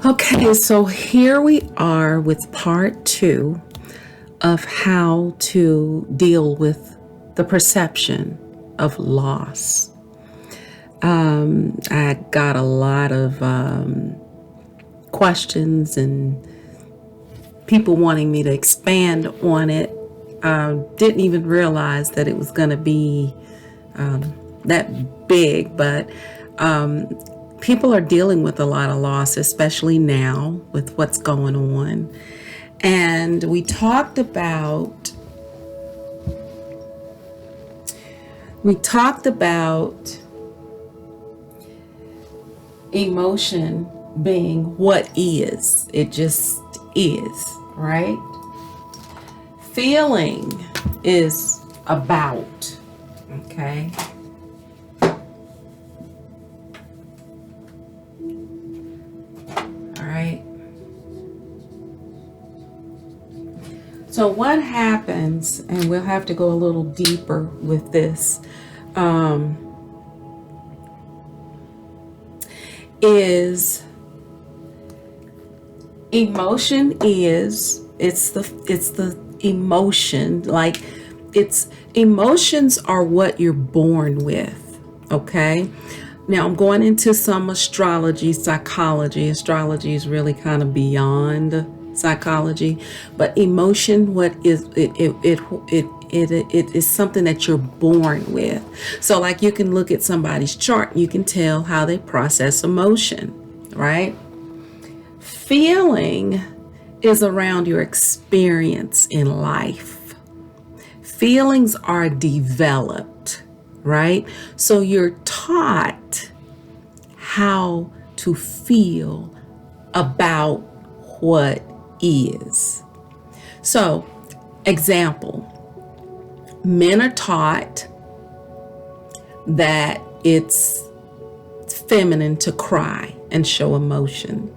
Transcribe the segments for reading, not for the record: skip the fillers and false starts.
Okay, so here we are with part two of how to deal with the perception of loss. I got a lot of questions and people wanting me to expand on it. Didn't even realize that it was going to be that big, but people are dealing with a lot of loss, especially now with what's going on. And we talked about emotion being what is. It just is, right? Feeling is about, okay? All right. So what happens, and we'll have to go a little deeper with this, is emotion is it's the emotion, like it's emotions are what you're born with. Okay, now I'm going into some astrology, psychology. Astrology is really kind of beyond psychology, but emotion, what is it is something that you're born with. So like you can look at somebody's chart, you can tell how they process emotion, right? Feeling is around your experience in life. Feelings are developed, right? So you're taught how to feel about what is. So, example, men are taught that it's feminine to cry and show emotion.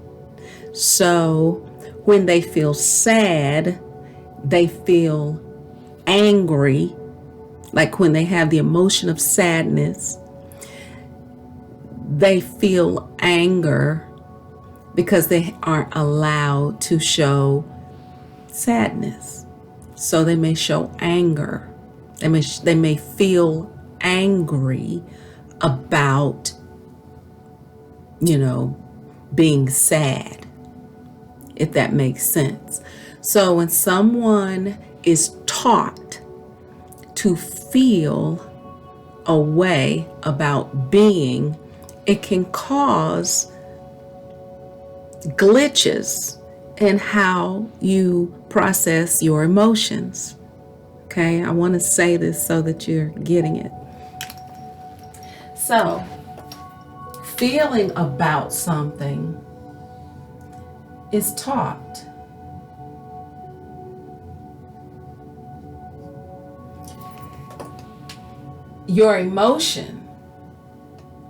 So when they feel sad, they feel angry, like when they have the emotion of sadness, they feel anger because they aren't allowed to show sadness. So they may show anger. They may feel angry about, being sad, if that makes sense. So when someone is taught to feel a way about being, it can cause glitches in how you process your emotions. Okay, I want to say this so that you're getting it. So, feeling about something is taught. Your emotion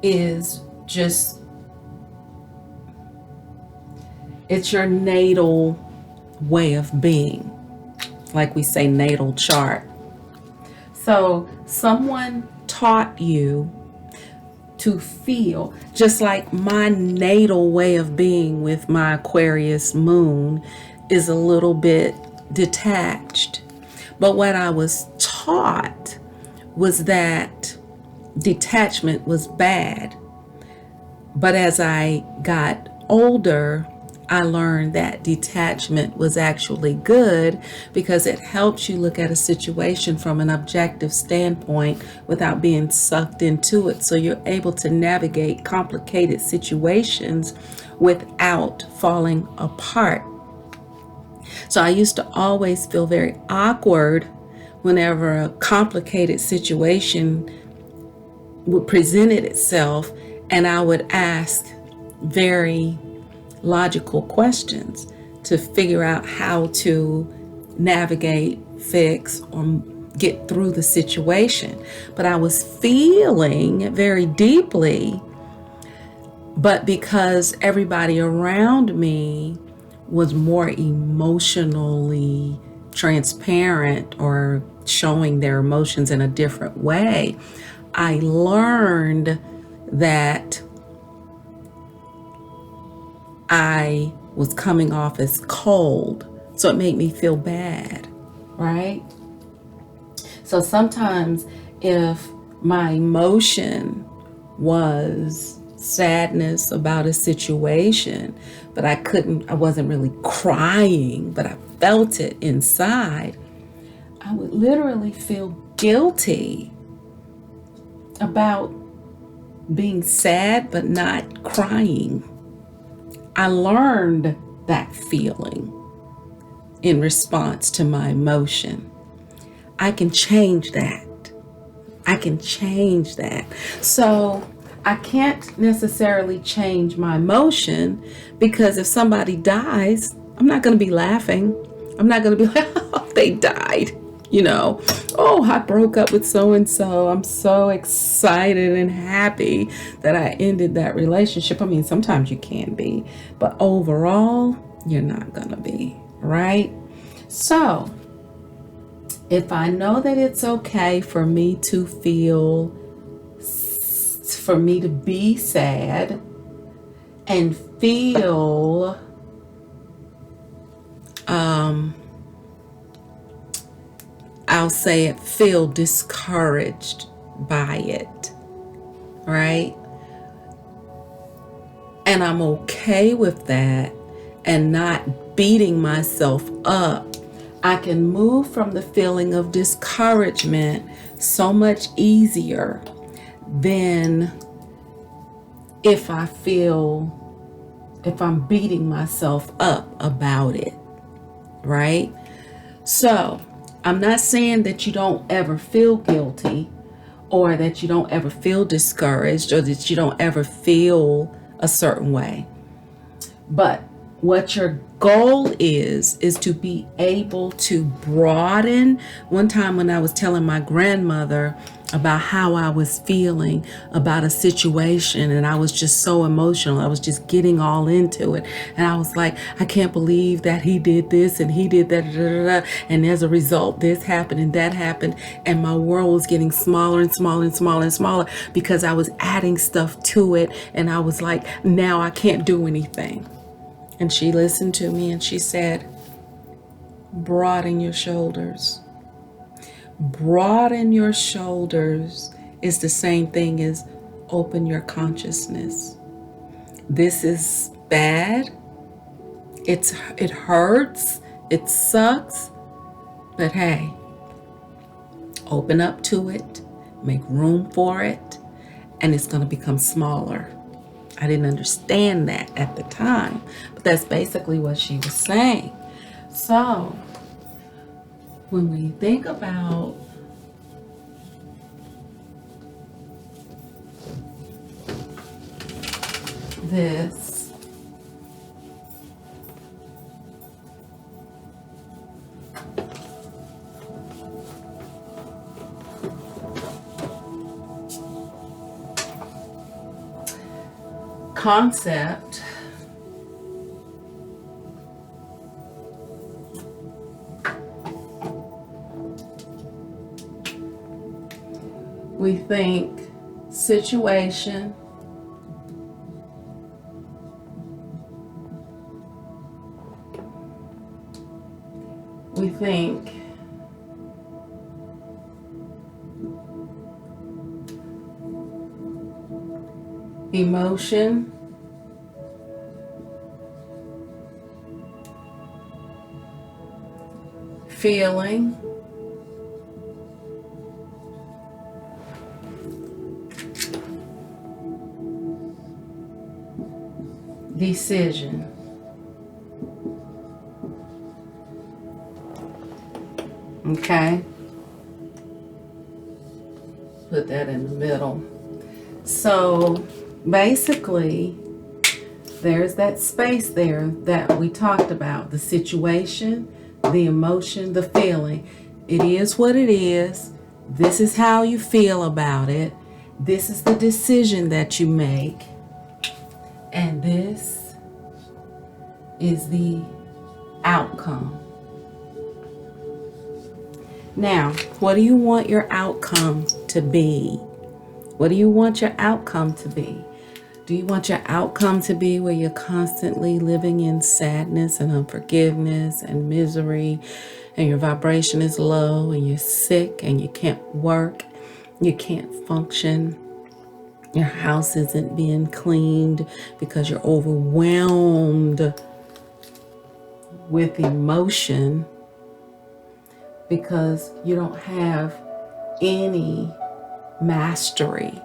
is just, it's your natal way of being. Like we say, natal chart. So someone taught you to feel, just like my natal way of being with my Aquarius moon is a little bit detached. But what I was taught was that detachment was bad. But as I got older, I learned that detachment was actually good because it helps you look at a situation from an objective standpoint without being sucked into it. So you're able to navigate complicated situations without falling apart. So I used to always feel very awkward whenever a complicated situation would present itself, and I would ask very logical questions to figure out how to navigate, fix, or get through the situation. But I was feeling very deeply, but because everybody around me was more emotionally transparent or showing their emotions in a different way, I learned that I was coming off as cold. So it made me feel bad, right? So sometimes if my emotion was sadness about a situation, but I wasn't really crying, but I felt it inside, I would literally feel guilty about being sad but not crying. I learned that feeling in response to my emotion. I can change that. I can change that. So I can't necessarily change my emotion, because if somebody dies, I'm not going to be laughing. I'm not going to be like, oh, they died. Oh, I broke up with so and so. I'm so excited and happy that I ended that relationship. I mean, sometimes you can be, but overall, you're not going to be, right? So, if I know that it's okay for me to be sad and feel I'll say it, feel discouraged by it, right? And I'm okay with that and not beating myself up. I can move from the feeling of discouragement so much easier than if I'm beating myself up about it, right? So I'm not saying that you don't ever feel guilty, or that you don't ever feel discouraged, or that you don't ever feel a certain way. But what your goal is to be able to broaden. One time when I was telling my grandmother about how I was feeling about a situation, and I was just so emotional, I was just getting all into it, and I was like, I can't believe that he did this and he did that, and as a result this happened and that happened, and my world was getting smaller and smaller and smaller and smaller because I was adding stuff to it, and I was like, now I can't do anything. And she listened to me and she said, broaden your shoulders. Broaden your shoulders is the same thing as open your consciousness. This is bad. It hurts. It sucks. But hey, open up to it. Make room for it. And it's going to become smaller. I didn't understand that at the time, but that's basically what she was saying. So when we think about this, concept, we think situation, we think emotion, feeling, decision. Okay? Put that in the middle. So basically, there's that space there that we talked about. The situation, the emotion, the feeling. It is what it is. This is how you feel about it. This is the decision that you make. And this is the outcome. Now, what do you want your outcome to be? What do you want your outcome to be? Do you want your outcome to be where you're constantly living in sadness and unforgiveness and misery, and your vibration is low and you're sick and you can't work, you can't function, your house isn't being cleaned because you're overwhelmed with emotion because you don't have any mastery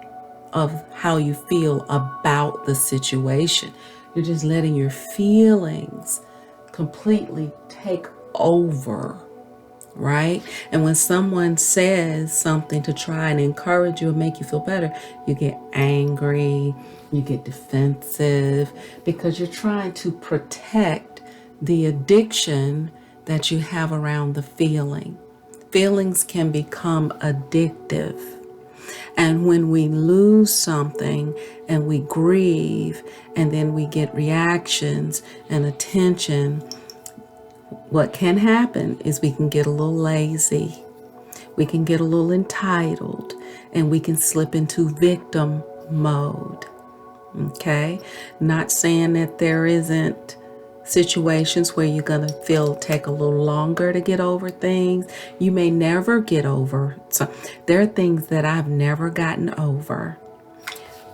of how you feel about the situation? You're just letting your feelings completely take over, right? And when someone says something to try and encourage you and make you feel better, you get angry, you get defensive, because you're trying to protect the addiction that you have around the feeling. Feelings can become addictive. And when we lose something and we grieve and then we get reactions and attention, what can happen is we can get a little lazy, we can get a little entitled, and we can slip into victim mode. Okay? Not saying that there isn't situations where you're going to take a little longer to get over things. You may never get over. So there are things that I've never gotten over,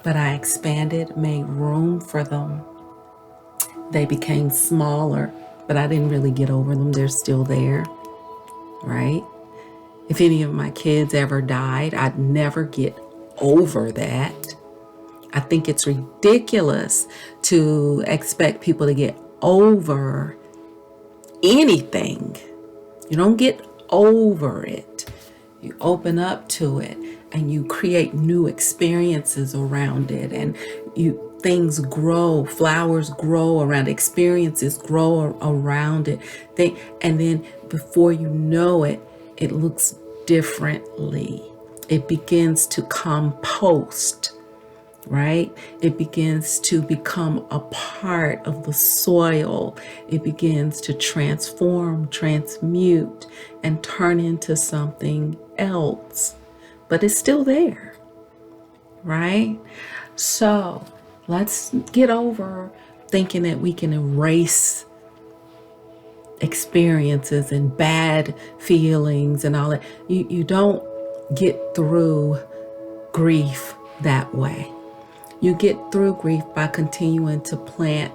but I expanded, made room for them. They became smaller, but I didn't really get over them. They're still there, right? If any of my kids ever died, I'd never get over that. I think it's ridiculous to expect people to get over anything. You don't get over it. You open up to it and you create new experiences around it, and things grow, flowers grow around it, experiences grow around it. And then before you know it, it looks differently. It begins to compost. Right? It begins to become a part of the soil. It begins to transform, transmute, and turn into something else. But it's still there, right? So let's get over thinking that we can erase experiences and bad feelings and all that. You don't get through grief that way. You get through grief by continuing to plant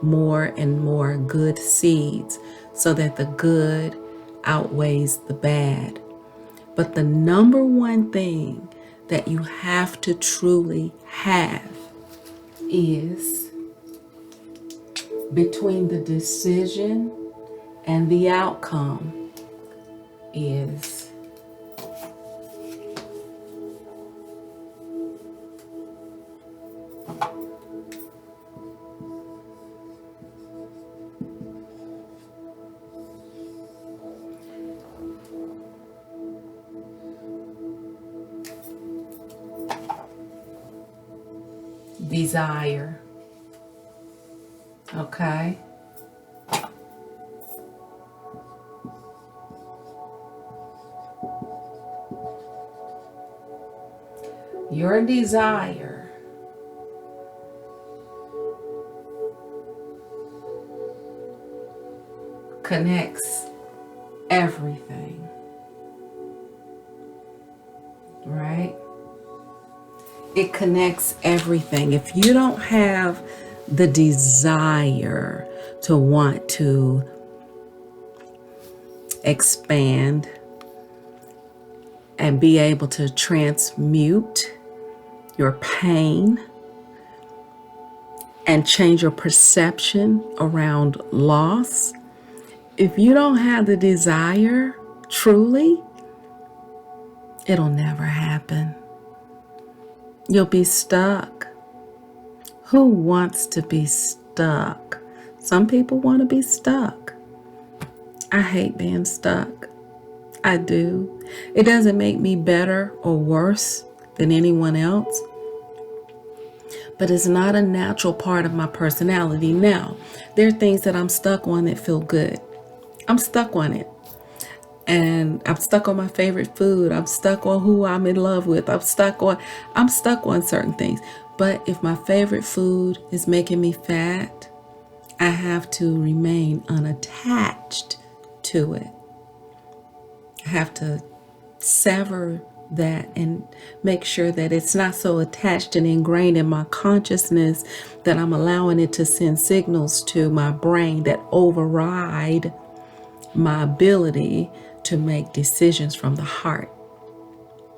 more and more good seeds so that the good outweighs the bad. But the number one thing that you have to truly have is between the decision and the outcome is desire. Okay? Your desire connects everything, right? It connects everything. If you don't have the desire to want to expand and be able to transmute your pain and change your perception around loss, if you don't have the desire truly, it'll never happen. You'll be stuck. Who wants to be stuck? Some people want to be stuck. I hate being stuck. I do. It doesn't make me better or worse than anyone else, but it's not a natural part of my personality. Now, there are things that I'm stuck on that feel good. I'm stuck on it. And I'm stuck on my favorite food. I'm stuck on who I'm in love with. I'm stuck on certain things. But if my favorite food is making me fat, I have to remain unattached to it. I have to sever that and make sure that it's not so attached and ingrained in my consciousness that I'm allowing it to send signals to my brain that override my ability to make decisions from the heart.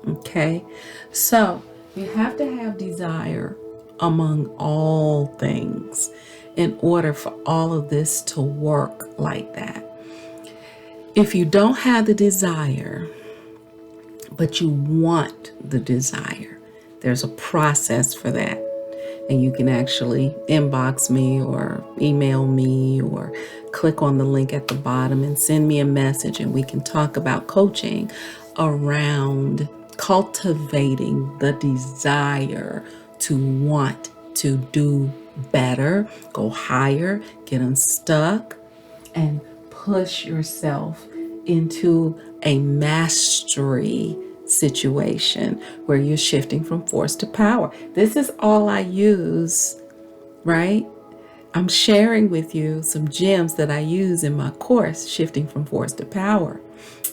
Okay, so you have to have desire among all things in order for all of this to work like that. If you don't have the desire, but you want the desire, there's a process for that. And you can actually inbox me or email me or click on the link at the bottom and send me a message, and we can talk about coaching around cultivating the desire to want to do better, go higher, get unstuck, and push yourself into a mastery situation where you're shifting from force to power. This is all I use, right? I'm sharing with you some gems that I use in my course, Shifting from Force to Power.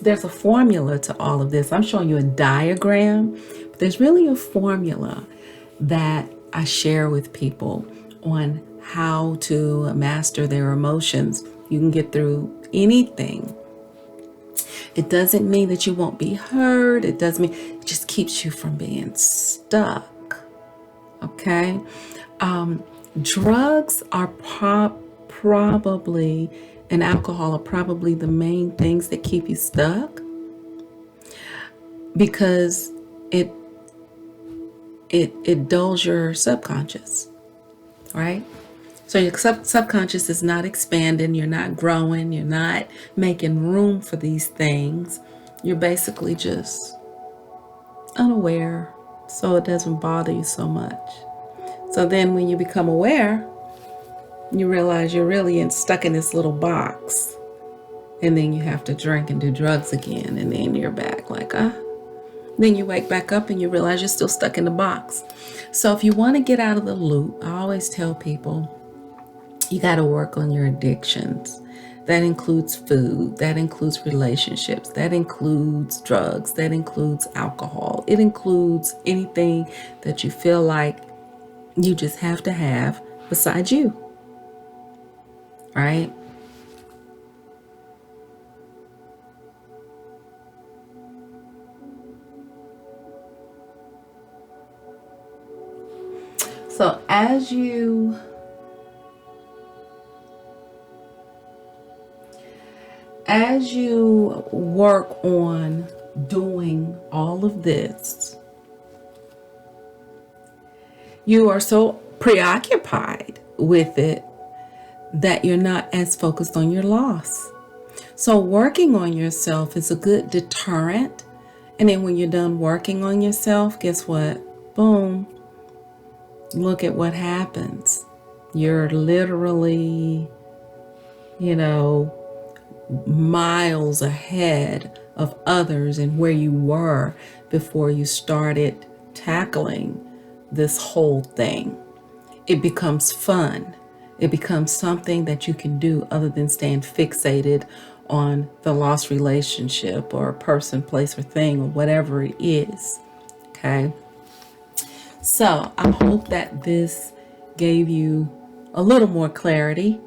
There's a formula to all of this. I'm showing you a diagram, but there's really a formula that I share with people on how to master their emotions. You can get through anything. It doesn't mean that you won't be hurt. It doesn't mean, it just keeps you from being stuck. Okay? Drugs are probably, and alcohol are probably the main things that keep you stuck, because it dulls your subconscious, right? So your subconscious is not expanding, you're not growing, you're not making room for these things. You're basically just unaware, so it doesn't bother you so much. So then when you become aware, you realize you're really stuck in this little box. And then you have to drink and do drugs again. And then you're back like, Then you wake back up and you realize you're still stuck in the box. So if you want to get out of the loop, I always tell people, you got to work on your addictions. That includes food, that includes relationships, that includes drugs, that includes alcohol. It includes anything that you feel like you just have to have besides you, right? So as you work on doing all of this, you are so preoccupied with it that you're not as focused on your loss. So working on yourself is a good deterrent. And then when you're done working on yourself, guess what? Boom. Look at what happens. You're literally, miles ahead of others and where you were before you started tackling this whole thing. It becomes fun. It becomes something that you can do other than staying fixated on the lost relationship or person, place, or thing, or whatever it is. Okay? So I hope that this gave you a little more clarity.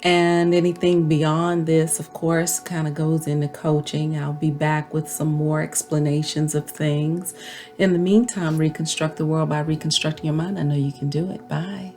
And anything beyond this, of course, kind of goes into coaching. I'll be back with some more explanations of things. In the meantime, reconstruct the world by reconstructing your mind. I know you can do it. Bye.